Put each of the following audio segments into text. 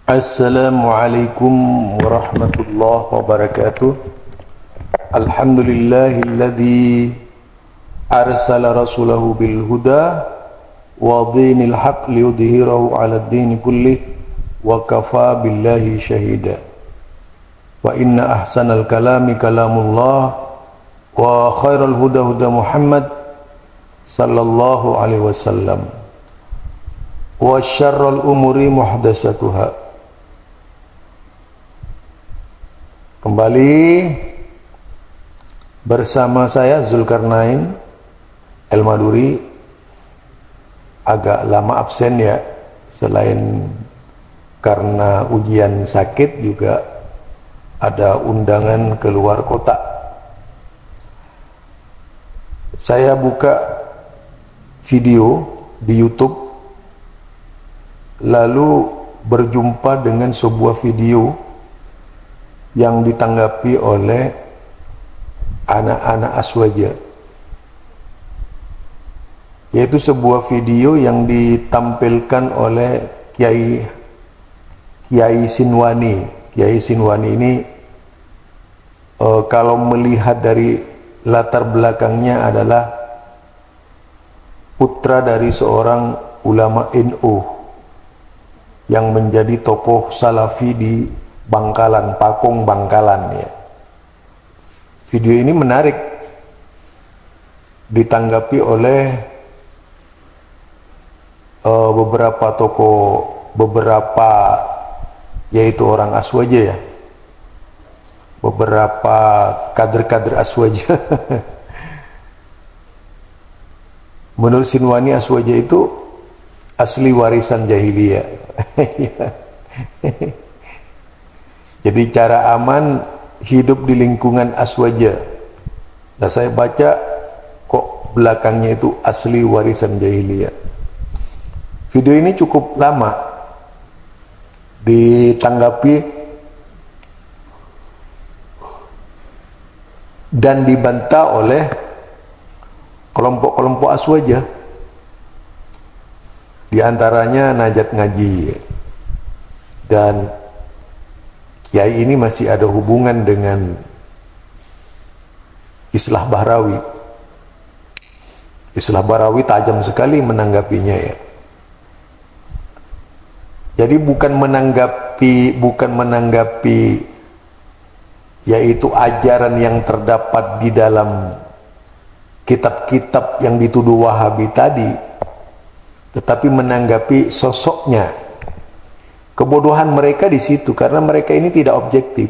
Assalamualaikum warahmatullahi wabarakatuh. Alhamdulillahilladzi arsala rasulahu bil huda wa dinil haq liyudhhirahu 'alad dini kullih wa kafa billahi syahida. Wa inna ahsanal kalami kalamullah wa khairal huda huda Muhammad sallallahu alaihi wasallam. Wa syarrul umuri muhdatsatuha. Kembali bersama saya Zulkarnain El-Maduri. Agak lama absen ya, selain karena ujian sakit juga ada undangan keluar kota. Saya buka video di YouTube, lalu berjumpa dengan sebuah video yang ditanggapi oleh anak-anak Aswaja, yaitu sebuah video yang ditampilkan oleh Kiai Sinwani. Kiai Sinwani ini kalau melihat dari latar belakangnya adalah putra dari seorang ulama NU yang menjadi tokoh Salafi di Bangkalan, Pakung Bangkalan ya. Video ini menarik ditanggapi oleh beberapa tokoh, yaitu orang Aswaja ya, beberapa kader-kader Aswaja. Menurut Sinwani, Aswaja itu asli warisan jahiliyah. Jadi cara aman hidup di lingkungan Aswaja. Nah, saya baca kok belakangnya itu asli warisan jahiliyah. Video ini cukup lama ditanggapi dan dibantah oleh kelompok-kelompok Aswaja. Di antaranya Najat Ngaji. Dan Kiai ini masih ada hubungan dengan Islah Bahrawi. Islah Bahrawi tajam sekali menanggapinya ya. Jadi bukan menanggapi yaitu ajaran yang terdapat di dalam kitab-kitab yang dituduh Wahabi tadi, tetapi menanggapi sosoknya. Kebodohan mereka di situ karena mereka ini tidak objektif.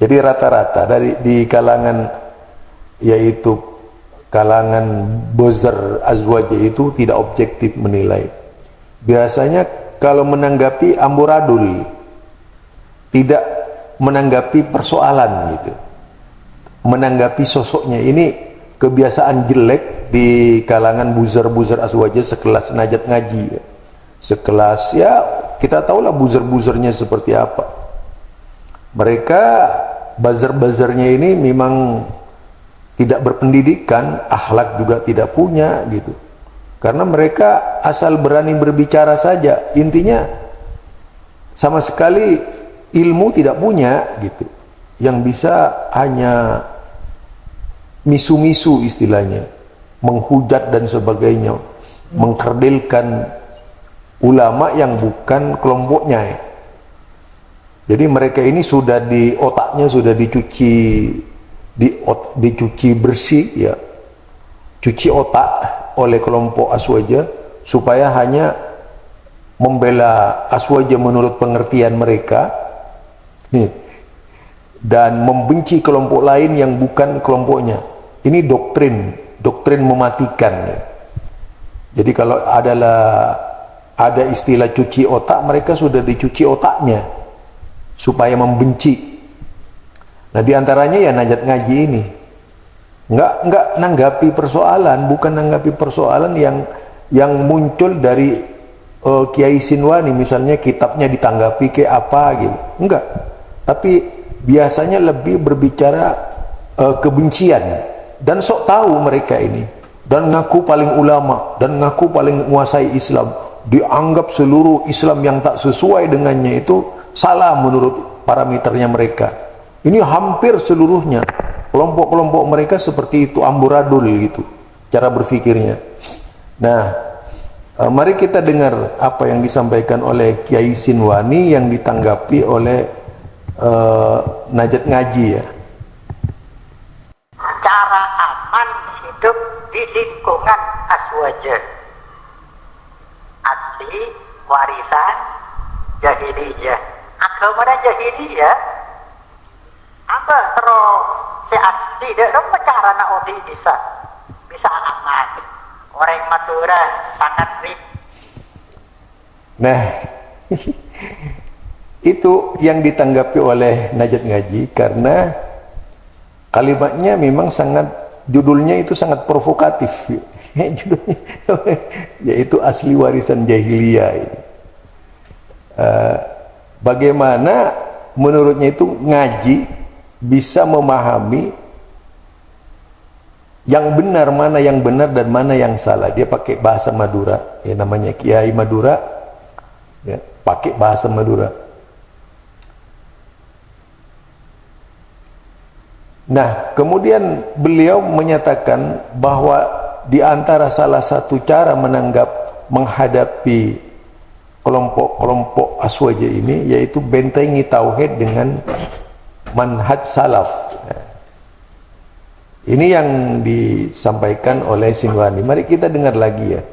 Jadi rata-rata di kalangan, yaitu kalangan buzzer Aswaja itu tidak objektif menilai. Biasanya kalau menanggapi amburadul, tidak menanggapi persoalan gitu. Menanggapi sosoknya, ini kebiasaan jelek di kalangan buzzer-buzzer Aswaja sekelas Najat Ngaji, sekelas ya kita tahulah buzzer-buzzernya seperti apa. Mereka buzzer-buzzernya ini memang tidak berpendidikan, akhlak juga tidak punya gitu. Karena mereka asal berani berbicara saja, intinya sama sekali ilmu tidak punya gitu. Yang bisa hanya misu-misu istilahnya, menghujat dan sebagainya, mengkerdilkan ulama yang bukan kelompoknya ya. Jadi mereka ini sudah di otaknya sudah dicuci bersih ya, cuci otak oleh kelompok Aswaja supaya hanya membela Aswaja menurut pengertian mereka dan membenci kelompok lain yang bukan kelompoknya. Ini doktrin mematikan ya. Jadi kalau ada istilah cuci otak, mereka sudah dicuci otaknya supaya membenci. Nah, diantaranya ya Najat Ngaji ini nggak nanggapi persoalan, bukan nanggapi persoalan yang muncul dari Kiai Sinwani, misalnya kitabnya ditanggapi kayak apa gitu, enggak. Tapi biasanya lebih berbicara kebencian dan sok tahu mereka ini, dan ngaku paling ulama dan ngaku paling menguasai Islam. dianggap seluruh Islam yang tak sesuai dengannya itu salah menurut parameternya mereka. Ini hampir seluruhnya kelompok-kelompok mereka seperti itu, amburadul gitu cara berpikirnya. Nah, mari kita dengar apa yang disampaikan oleh Kiai Sinwani yang ditanggapi oleh Najat Ngaji ya. Cara aman hidup di lingkungan azwaja asli warisan jahiliyah. Agama jahiliyah apa terus si asli dia cara nak odi bisa aman. Orang Madura sangat rib. Nah, itu yang ditanggapi oleh Najat Ngaji karena kalimatnya memang sangat, judulnya itu sangat provokatif. Judulnya yaitu asli warisan jahiliyah. Bagaimana menurutnya itu ngaji bisa memahami yang benar, mana yang benar dan mana yang salah. Dia pakai bahasa Madura, ya namanya Kiai Madura, ya, pakai bahasa Madura. Nah, kemudian beliau menyatakan bahwa di antara salah satu cara menghadapi kelompok-kelompok aswaja ini yaitu bentengi tauhid dengan manhaj salaf. Ini yang disampaikan oleh Sinwani. Mari kita dengar lagi ya.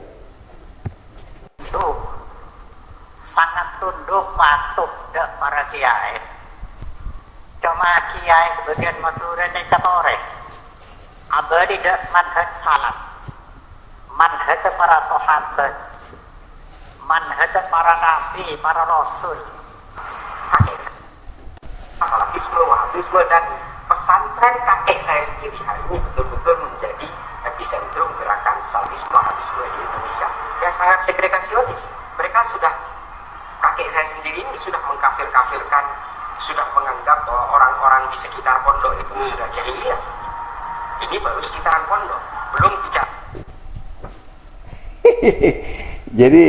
Sangat tunduk patuh dak para kiai. Cuma kiai bagian Madura dan Kapore. Abadi dak manhaj salaf. Manhaj para sahabat. Manhaj para nabi, para rasul. Salafisme, wahabisme dan pesantren kakek saya sendiri hari ini betul-betul menjadi epicentrum gerakan salafisme wahabisme di Indonesia yang sangat segregasionis. Mereka sudah, kakek saya sendiri ini sudah mengkafir-kafirkan, sudah menganggap bahwa orang-orang di sekitar pondok itu sudah jahiliyah. Ini baru sekitaran pondok, belum bicara. Jadi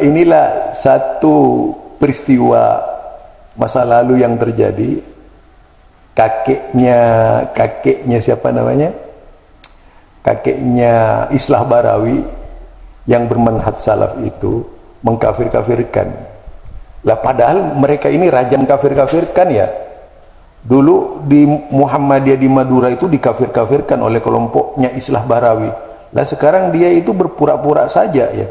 inilah satu peristiwa masa lalu yang terjadi. Kakeknya siapa namanya? Kakeknya Islah Barawi yang bermanhaj salaf itu mengkafir-kafirkan. Lah padahal mereka ini raja mengkafir-kafirkan ya. Dulu di Muhammadiyah di Madura itu dikafir-kafirkan oleh kelompoknya Islah Barawi. Lah sekarang dia itu berpura-pura saja ya.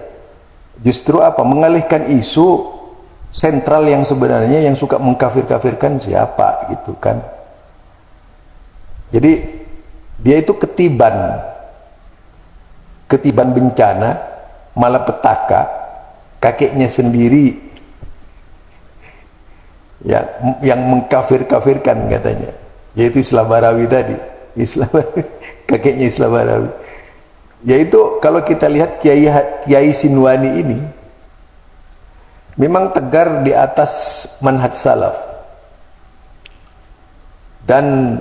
Justru apa? Mengalihkan isu sentral yang sebenarnya yang suka mengkafir-kafirkan siapa gitu kan. Jadi dia itu ketiban bencana, malapetaka, kakeknya sendiri ya, yang mengkafir-kafirkan katanya, yaitu Islah Barawi tadi. Kakeknya Islah Barawi. Yaitu kalau kita lihat Kiai Sinwani ini memang tegar di atas manhaj salaf dan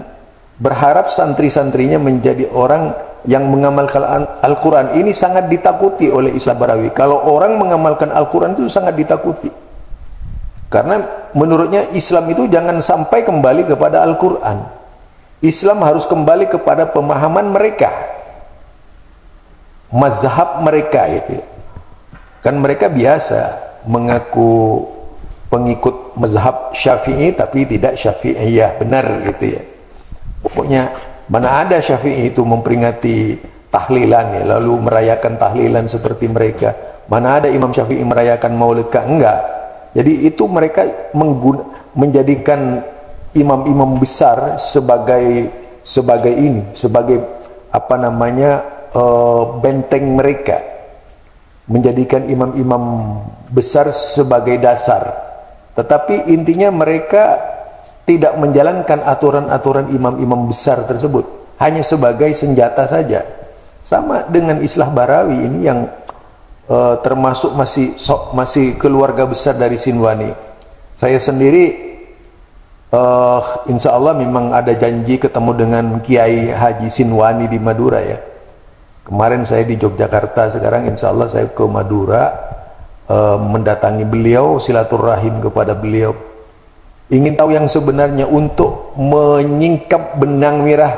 berharap santri-santrinya menjadi orang yang mengamalkan Al-Quran. Ini sangat ditakuti oleh Islah Barawi. Kalau orang mengamalkan Al-Quran itu sangat ditakuti, karena menurutnya Islam itu jangan sampai kembali kepada Al-Quran. Islam harus kembali kepada pemahaman mereka, mazhab mereka itu. Kan mereka biasa mengaku pengikut mazhab Syafi'i tapi tidak Syafi'iyah benar gitu ya. Pokoknya mana ada Syafi'i itu memperingati tahlilan ya, lalu merayakan tahlilan seperti mereka. Mana ada Imam Syafi'i merayakan maulid kah? Enggak. Jadi itu mereka menjadikan imam-imam besar sebagai apa namanya benteng mereka, menjadikan imam-imam besar sebagai dasar. Tetapi intinya mereka tidak menjalankan aturan-aturan imam-imam besar tersebut, hanya sebagai senjata saja. Sama dengan Islah Barawi ini yang termasuk masih keluarga besar dari Sinwani. Saya sendiri insya Allah memang ada janji ketemu dengan Kiai Haji Sinwani di Madura ya. Kemarin saya di Yogyakarta, sekarang insya Allah saya ke Madura mendatangi beliau, silaturahim kepada beliau, ingin tahu yang sebenarnya untuk menyingkap benang merah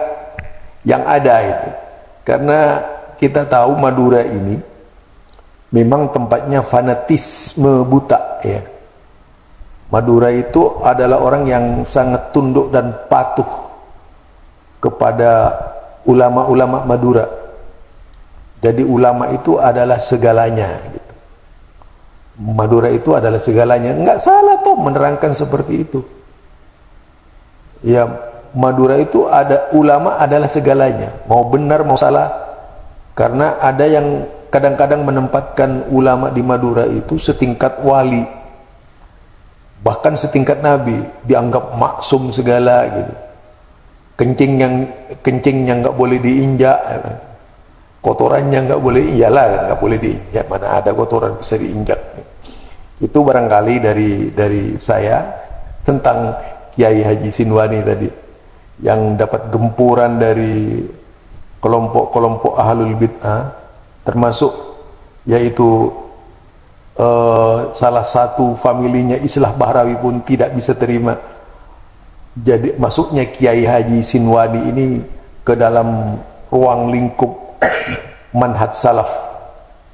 yang ada itu. Karena kita tahu Madura ini memang tempatnya fanatisme buta ya. Madura itu adalah orang yang sangat tunduk dan patuh kepada ulama-ulama Madura. Jadi ulama itu adalah segalanya gitu. Madura itu adalah segalanya. Enggak salah toh menerangkan seperti itu. Ya, Madura itu ada ulama adalah segalanya. Mau benar mau salah. Karena ada yang kadang-kadang menempatkan ulama di Madura itu setingkat wali, bahkan setingkat nabi, dianggap maksum segala gitu. Kencingnya nggak boleh diinjak, kotorannya nggak boleh, iyalah nggak boleh diinjak, mana ada kotoran bisa diinjak. Itu barangkali dari saya tentang Kiai Haji Sinwani tadi, yang dapat gempuran dari kelompok-kelompok ahlul bid'ah, termasuk yaitu salah satu familinya Islah Bahrawi pun tidak bisa terima. Jadi masuknya Kiai Haji Sinwani ini ke dalam ruang lingkup manhaj salaf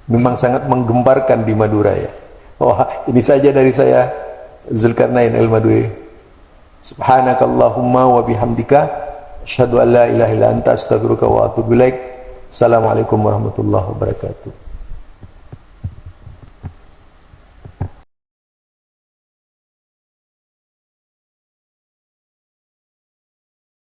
memang sangat menggemparkan di Madura ya. Wah, ini saja dari saya, Zulkarnain Al-Maduri. Subhanakallahumma wa bihamdika asyhadu an la ilaha illa anta astaghfiruka wa atubu ilaik. Assalamualaikum warahmatullahi wabarakatuh.